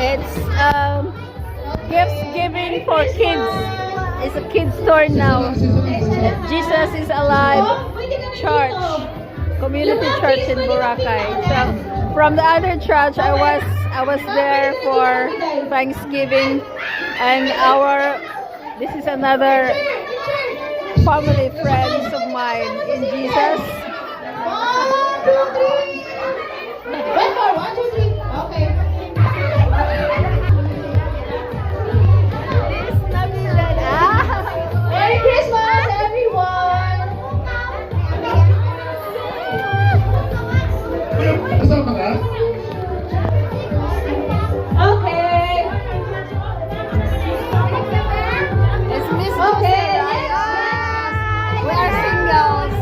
It's gifts giving for kids. It's a kids store now. Jesus is Alive Church, community church in Boracay. So from the other church, I was there for Thanksgiving, and this is another family friends of mine in Jesus. 1, 2, 3. Wait for 1, 2, 3. Okay. Merry Christmas, everyone! Kasama ka? Okay. It's Miss Okay, We are singles.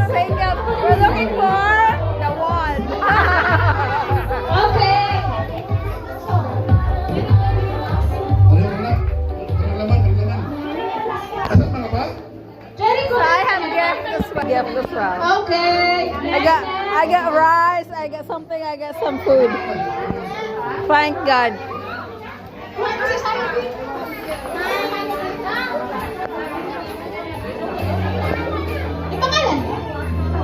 Single. We're looking for the one. Okay. Ano wala? Ano laman? Kasama ka ba? Jericho. So I have gift as well. Okay. I got rice, I got something, I got some food. Thank God.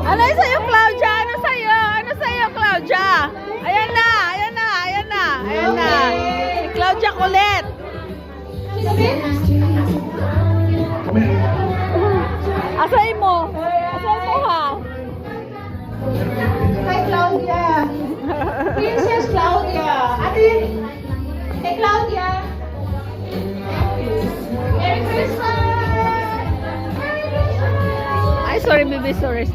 Ano sa'yo, Claudia? Ano sa'yo? Ano sa'yo, Claudia? Ayan na. Si Claudia Colette. Asay mo ha? Hi, Claudia. Princess Claudia. Ate. Hey, Claudia. Merry Christmas. Ay, sorry baby, sorry.